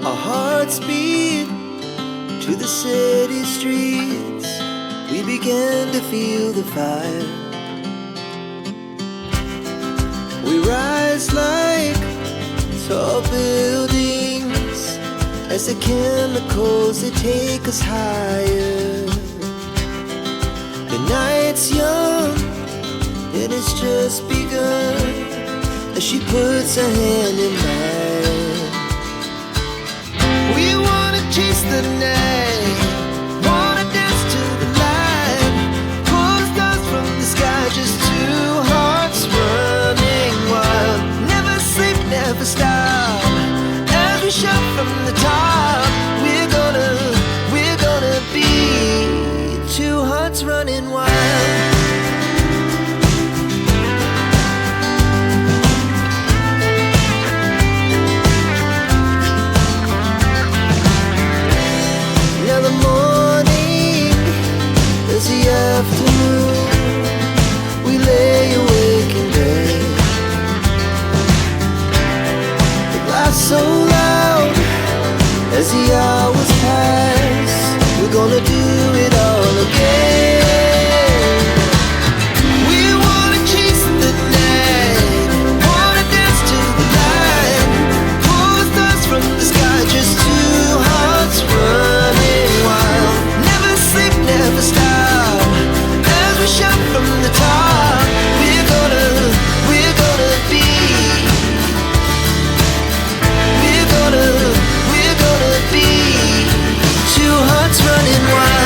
Our hearts beat to the city streets. We began to feel the fire. We rise like tall buildings as the chemicals, they take us higher. The night's young and it's just begun as she puts her hand in mine. We wanna chase the night, wanna dance to the light, pull stars from the sky, just two hearts running wild. Never sleep, never stop, as we shout from the top. We're gonna be two hearts running wild. Now the morning is the afternoon. We lay awake in bed. The glass so loud as the hours pass. We're gonna do it all again. We wanna chase the night, wanna dance to the light, pull stars from the sky, just two hearts running wild. Never sleep, never stop, as we shout from the top. We're gonna be, we're gonna be two hearts running wild.